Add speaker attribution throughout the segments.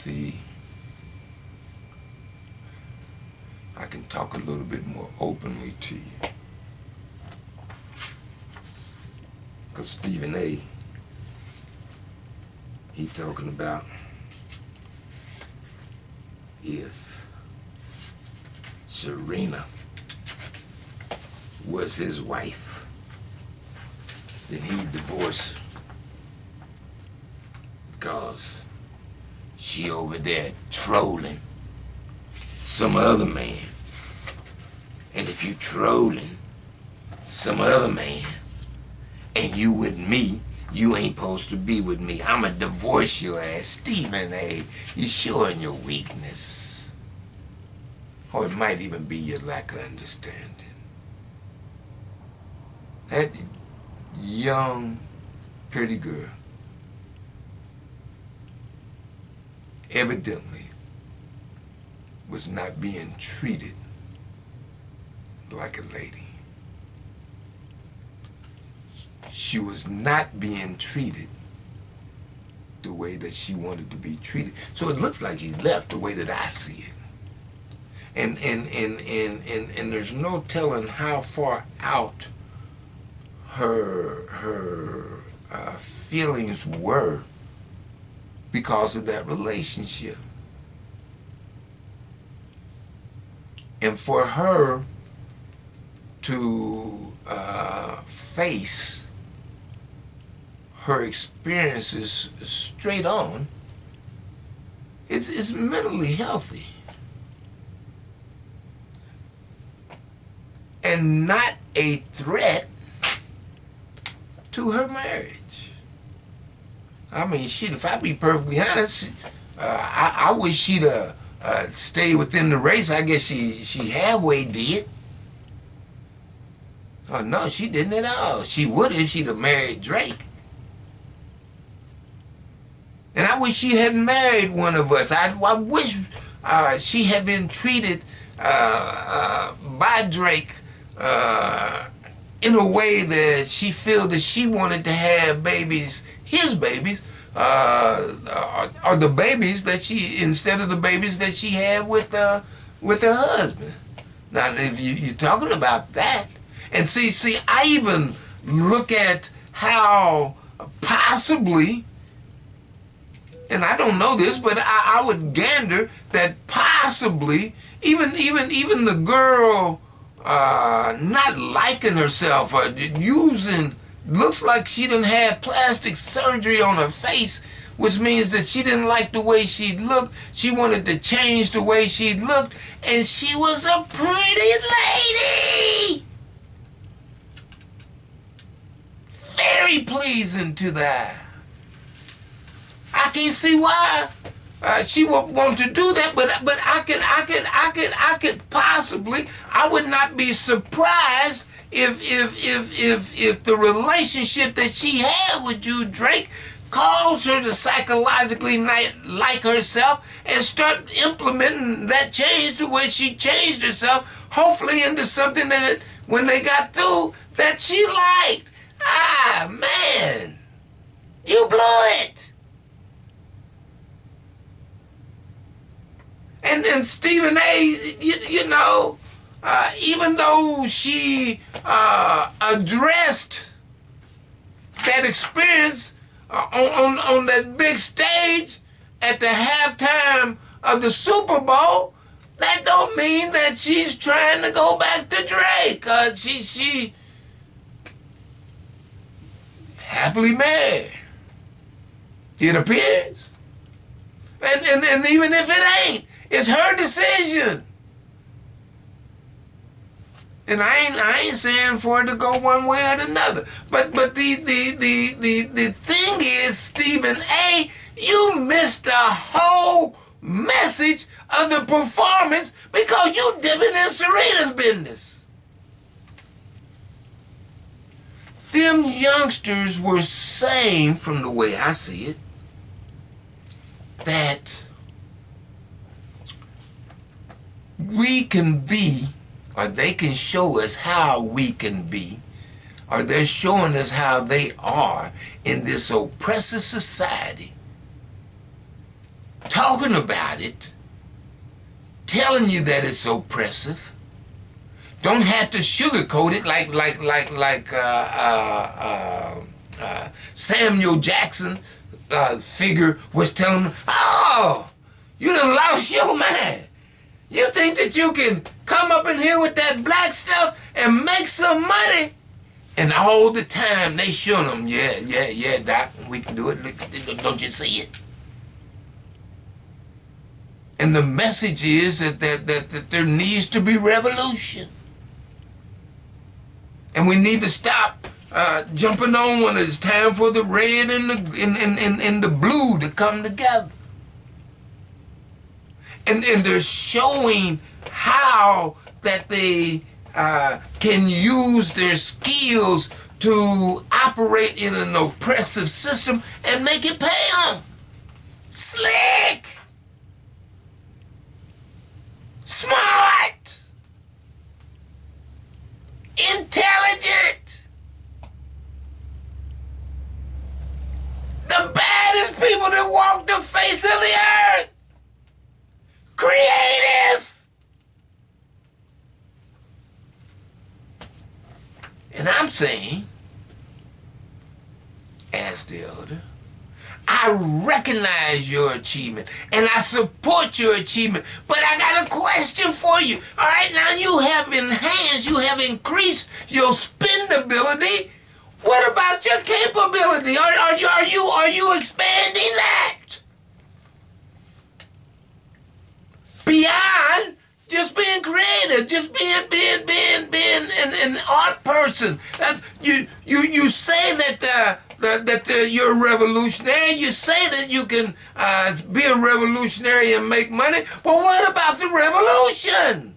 Speaker 1: see, I can talk a little bit more openly to you. Because Stephen A., he talking about if Serena was his wife, then he'd divorce her because she over there trolling some other man. And if you trolling some other man and you with me, you ain't supposed to be with me. I'ma divorce your ass. Stephen A., you're showing your weakness. Or it might even be your lack of understanding. That young, pretty girl evidently was not being treated like a lady. She was not being treated the way that she wanted to be treated. So it looks like he left the way that I see it. And there's no telling how far out her feelings were because of that relationship. And for her to face her experiences straight on is mentally healthy. And not a threat to her marriage. I mean, shit, if I be perfectly honest, I wish she'd stayed within the race. I guess she halfway did. Oh no, she didn't at all. She would if she'd have married Drake. And I wish she hadn't married one of us. I wish she had been treated by Drake in a way that she feel that she wanted to have babies, his babies, or the babies that she, instead of the babies that she had with her husband. Now, if you're talking about that, and see, I even look at how possibly, and I don't know this, but I would gander that possibly even the girl not liking herself or using, looks like she done had plastic surgery on her face, which means that she didn't like the way she looked. She wanted to change the way she looked, and she was a pretty lady. Very pleasing to the eye. I can't see why she would want to do that, but I could possibly, I would not be surprised if the relationship that she had with you, Drake, caused her to psychologically not like herself and start implementing that change to where she changed herself, hopefully into something that when they got through that she liked. Ah, man, you blew it. And then Stephen A., you know, even though she addressed that experience on that big stage at the halftime of the Super Bowl, that don't mean that she's trying to go back to Drake. She happily married, it appears. And even if it ain't, it's her decision. And I ain't saying for it to go one way or another. But the thing is, Stephen A., you missed the whole message of the performance because you dipping in Serena's business. Them youngsters were saying, from the way I see it, that we can be, or they can show us how we can be, or they're showing us how they are in this oppressive society. talking about it, telling you that it's oppressive. Don't have to sugarcoat it like Samuel Jackson figure was telling them, oh, you done lost your mind. You think that you can come up in here with that black stuff and make some money? And all the time they show them, yeah, Doc, we can do it. Don't you see it? And the message is that there needs to be revolution. And we need to stop jumping on when it's time for the red and the blue to come together. And they're showing how that they can use their skills to operate in an oppressive system and make it pay them. Slick! Smart! Intelligent! The baddest people that walk the face of the earth! Creative! And I'm saying, as the elder, I recognize your achievement and I support your achievement, but I got a question for you. All right, now you have enhanced, you have increased your spendability. What about your capability? Are you expanding that? Beyond just being creative, just being an art person. You say that you're a revolutionary. You say that you can be a revolutionary and make money. But what about the revolution?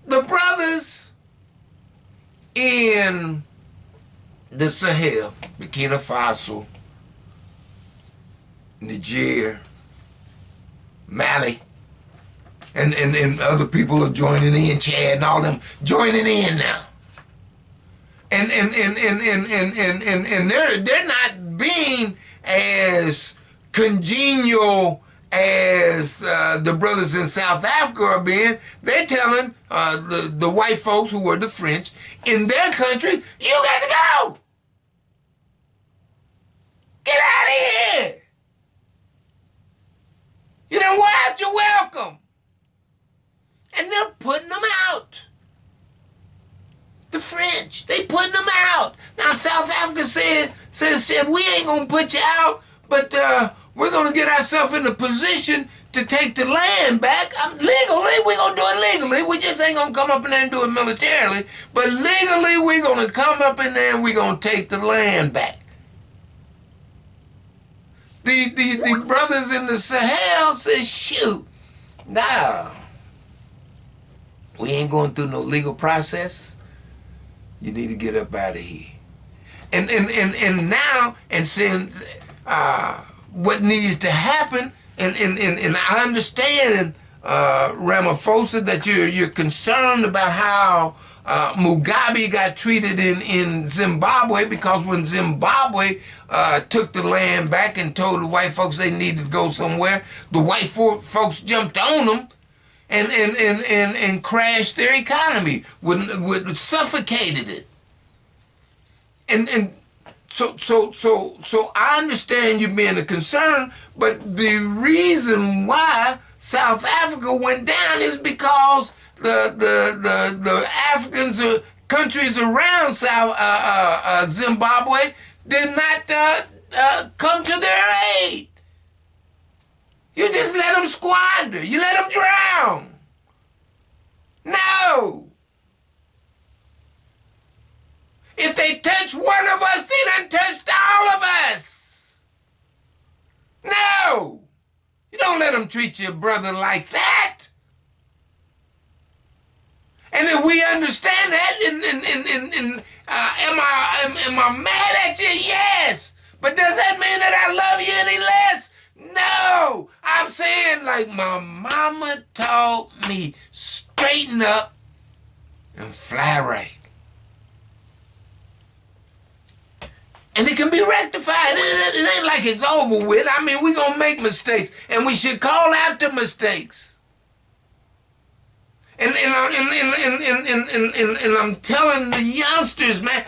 Speaker 1: The brothers in the Sahel, Burkina Faso, Niger, Mali, and other people are joining in, Chad and all them joining in now. And they're not being as congenial as the brothers in South Africa are being. They're telling the white folks, who were the French, in their country, you got to go. Get out of here. You done wore out your welcome. And they're putting them out. The French, they putting them out. Now South Africa said we ain't gonna put you out, but we're gonna get ourselves in a position to take the land back. Legally, we're gonna do it legally. We just ain't gonna come up in there and do it militarily. But legally, we're gonna come up in there and we're gonna take the land back. The brothers in the Sahel say, shoot, no, we ain't going through no legal process. You need to get up out of here. And now, and saying what needs to happen, and I understand, Ramaphosa, that you're concerned about how Mugabe got treated in Zimbabwe, because when Zimbabwe took the land back and told the white folks they needed to go somewhere, the white folks jumped on them and crashed their economy, suffocated it. And so I understand you being a concern, but the reason why South Africa went down is because the Africans, countries around Zimbabwe, did not come to their aid. You just let them squander. You let them drown. No. If they touch one of us, they done touched all of us. No. You don't let them treat your brother like that. And if we understand that, am I mad at you? Yes. But does that mean that I love you any less? No. I'm saying, like my mama taught me, straighten up and fly right. And it can be rectified. It ain't like it's over with. I mean, we're going to make mistakes, and we should call out the mistakes. And I'm telling the youngsters, man,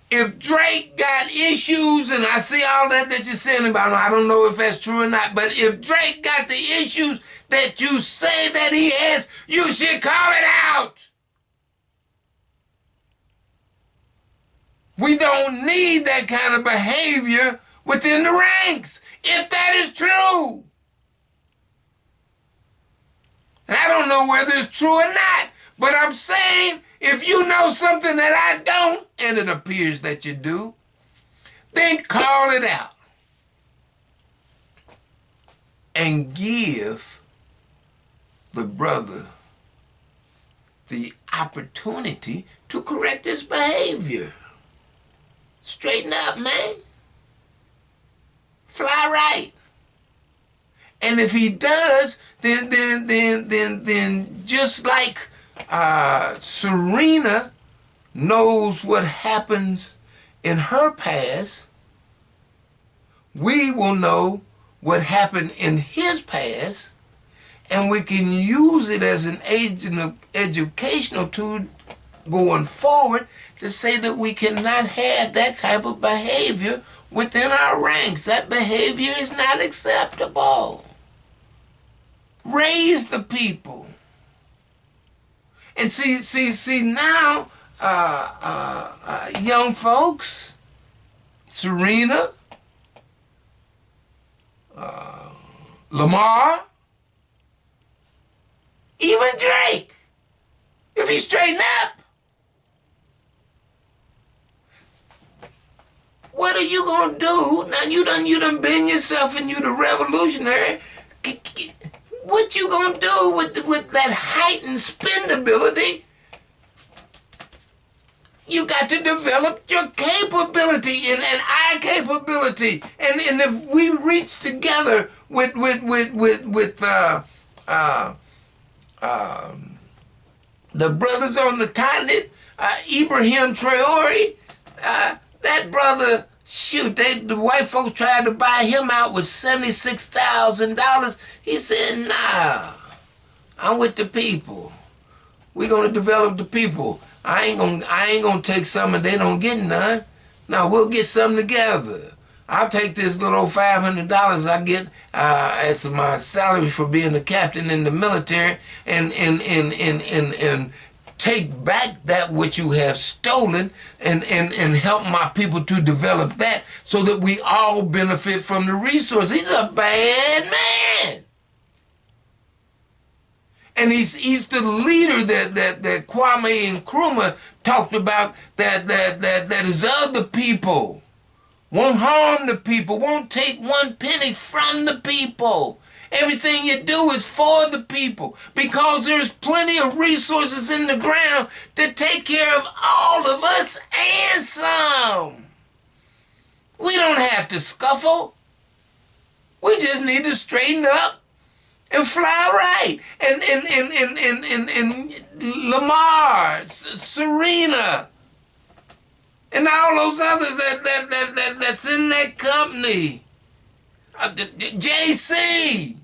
Speaker 1: if Drake got issues, and I see all that you're saying about him, I don't know if that's true or not, but if Drake got the issues that you say that he has, you should call it out. We don't need that kind of behavior within the ranks, if that is true. And I don't know whether it's true or not, but I'm saying if you know something that I don't, and it appears that you do, then call it out and give the brother the opportunity to correct his behavior. Straighten up, man. Fly right. And if he does, then just like Serena knows what happens in her past, we will know what happened in his past, and we can use it as an educational tool going forward to say that we cannot have that type of behavior within our ranks. That behavior is not acceptable. Raise the people. And see now, young folks, Serena, Lamar, even Drake, if he straighten up, what are you gonna do? Now you done been yourself and you the revolutionary. What you gonna do with that heightened spendability? You got to develop your capability and eye capability. And if we reach together with the brothers on the continent, Ibrahim Traore, that brother, shoot, the white folks tried to buy him out with $76,000. He said, nah, I'm with the people. We're gonna develop the people. I ain't gonna take some and they don't get none. No, we'll get some together. I'll take this little $500 I get as my salary for being a captain in the military and take back that which you have stolen and help my people to develop that so that we all benefit from the resource. He's a bad man. And he's the leader that Kwame Nkrumah talked about that is of the people. Won't harm the people, won't take one penny from the people. Everything you do is for the people because there's plenty of resources in the ground to take care of all of us and some. We don't have to scuffle. We just need to straighten up and fly right. And Lamar, Serena, and all those others that's in that company. JC,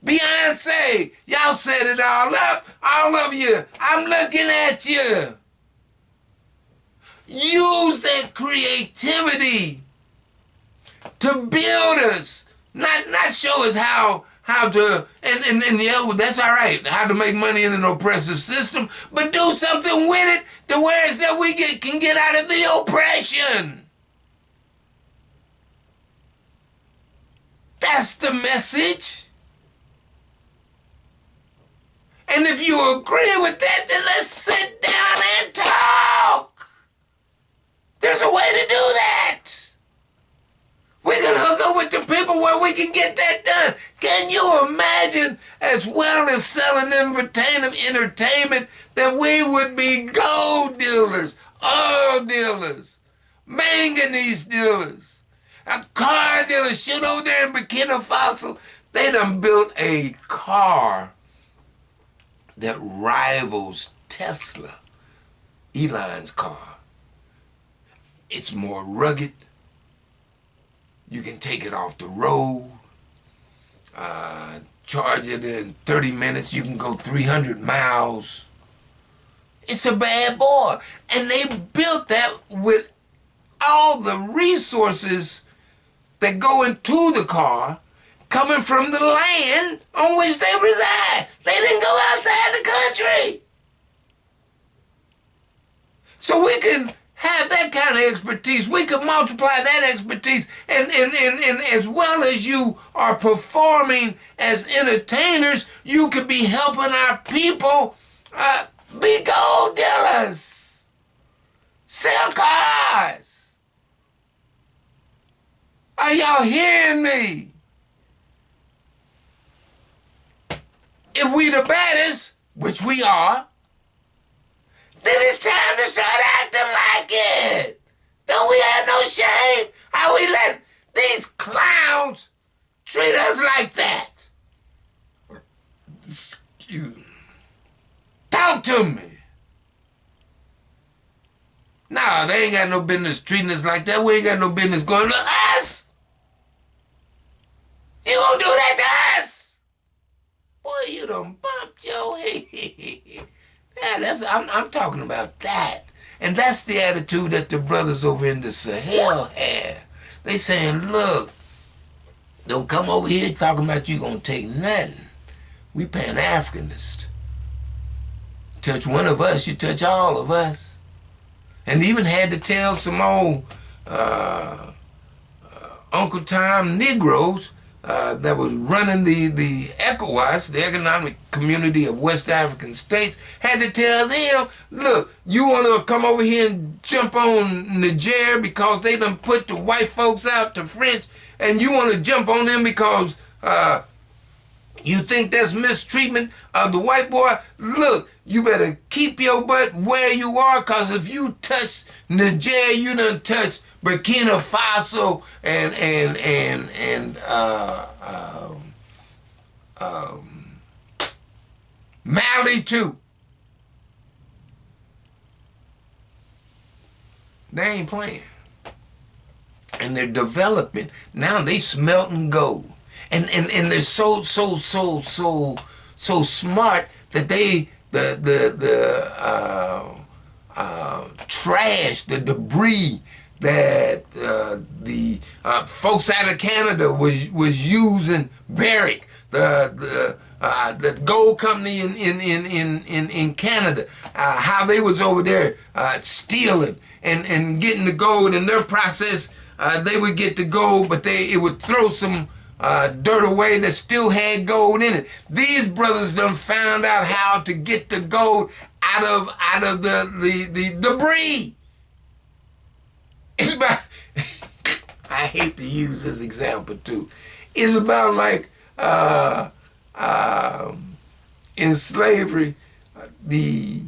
Speaker 1: Beyonce, y'all set it all up. All of you, I'm looking at you. Use that creativity to build us, not show us how to, and yeah, well, that's all right, how to make money in an oppressive system, but do something with it to where it's that we can get out of the oppression. That's the message. And if you agree with that, then let's sit down and talk. There's a way to do that. We can hook up with the people where we can get that done. Can you imagine, as well as selling entertainment, that we would be gold dealers, oil dealers, manganese dealers, a car dealer? Shoot, over there in Burkina Faso, they done built a car that rivals Tesla, Elon's car. It's more rugged. You can take it off the road. Charge it in 30 minutes. You can go 300 miles. It's a bad boy. And they built that with all the resources that go into the car coming from the land on which they reside. They didn't go outside the country. So we can have that kind of expertise. We can multiply that expertise. And as well as you are performing as entertainers, you could be helping our people be gold dealers, sell cars. Are y'all hearing me? If we the baddest, which we are, then it's time to start acting like it. Don't we have no shame? How we let these clowns treat us like that? Talk to me. Nah, they ain't got no business treating us like that. We ain't got no business going to us. You gonna do that to us? Boy, you done bumped your head. Yeah, I'm talking about that. And that's the attitude that the brothers over in the Sahel have. They saying, look, don't come over here talking about you gonna take nothing. We Pan-Africanists. Touch one of us, you touch all of us. And even had to tell some old Uncle Tom Negroes that was running the ECOWAS, the Economic Community of West African States, had to tell them, look, you want to come over here and jump on Niger because they done put the white folks out to French, and you want to jump on them because you think that's mistreatment of the white boy? Look, you better keep your butt where you are, because if you touch Niger, you done touch Burkina Faso and Mali too. They ain't playing. And they're developing. Now they smelting gold. And they're so smart that they trash, the debris that the folks out of Canada was using, Barrick, the gold company in Canada, how they was over there stealing and getting the gold. In their process, they would get the gold, but it would throw some dirt away that still had gold in it. These brothers done found out how to get the gold out of the debris. It's about, I hate to use this example too. It's about like in slavery, the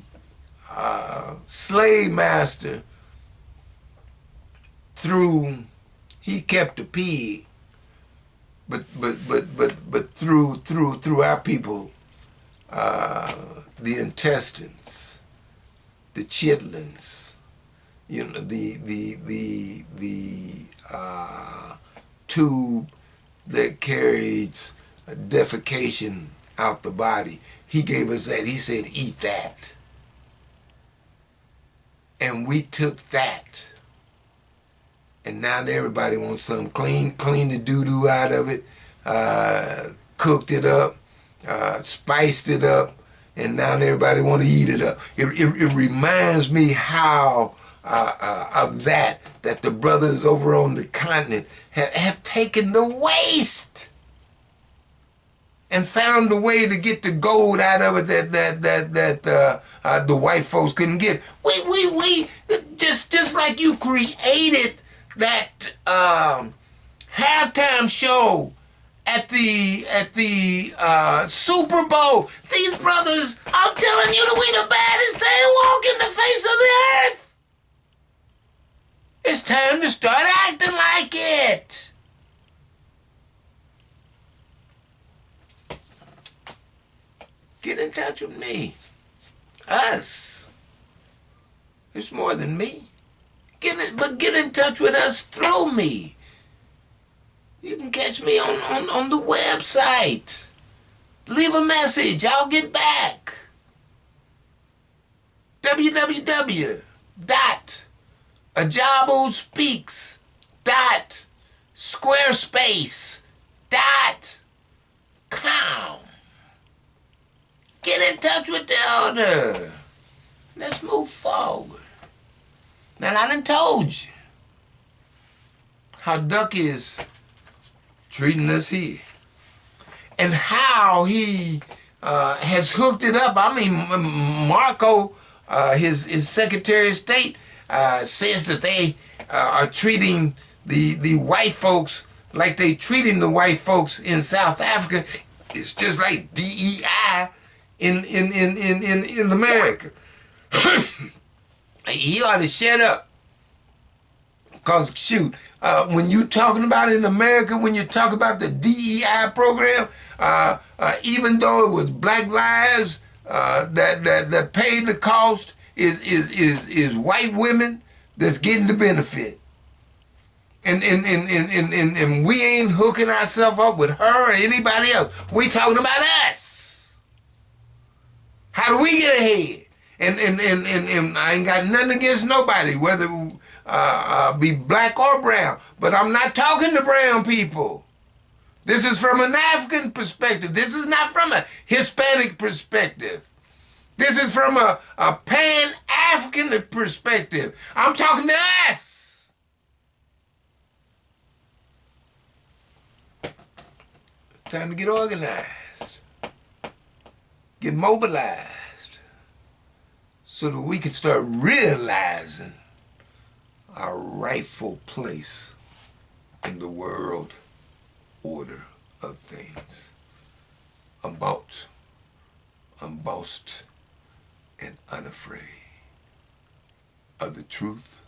Speaker 1: slave master he kept a pig, but through our people, the intestines, the chitlins, you know, the tube that carries defecation out the body. He gave us that. He said, eat that. And we took that. And now everybody wants something clean the doo-doo out of it, cooked it up, spiced it up, and now everybody want to eat it up. It reminds me how of that the brothers over on the continent have taken the waste and found a way to get the gold out of it that the white folks couldn't get. We just like you created that halftime show at the Super Bowl. These brothers, I'm telling you, that we the baddest thing walking the face of the earth. It's time to start acting like it. Get in touch with me. Us. It's more than me. Get get in touch with us through me. You can catch me on the website. Leave a message. I'll get back. www.ajabospeaks.squarespace.com. Get in touch with the elder. Let's move forward. Now, I done told you how Duck is treating us here and how he has hooked it up. I mean, Marco, his Secretary of State, says that they are treating the white folks like they treating the white folks in South Africa. It's just like DEI in America. He ought to shut up. Because, shoot, when you talking about in America, when you talk about the DEI program, even though it was Black lives that paid the cost, is white women that's getting the benefit. And we ain't hooking ourselves up with her or anybody else. We talking about us. How do we get ahead? And I ain't got nothing against nobody, whether be black or brown. But I'm not talking to brown people. This is from an African perspective. This is not from a Hispanic perspective. This is from a Pan-African perspective. I'm talking to us. Time to get organized. Get mobilized. So that we can start realizing our rightful place in the world order of things. I'm bossed and unafraid of the truth,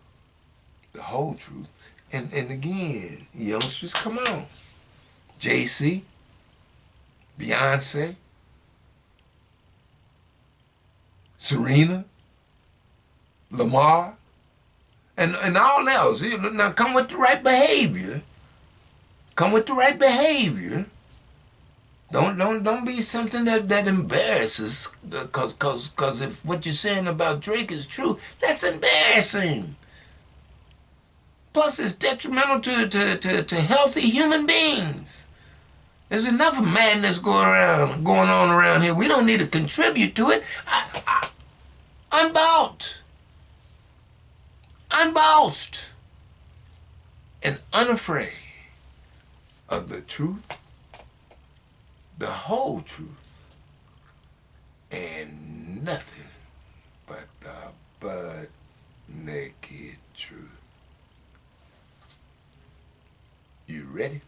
Speaker 1: the whole truth. And again, youngsters, come on. JC, Beyonce, Serena, Lamar, and all else. Now come with the right behavior. Come with the right behavior. Don't be something that embarrasses. Cause if what you're saying about Drake is true, that's embarrassing. Plus, it's detrimental to healthy human beings. There's enough of madness going on around here. We don't need to contribute to it. Unbossed, and unafraid of the truth, the whole truth, and nothing but the butt-naked truth. You ready?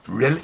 Speaker 1: Really?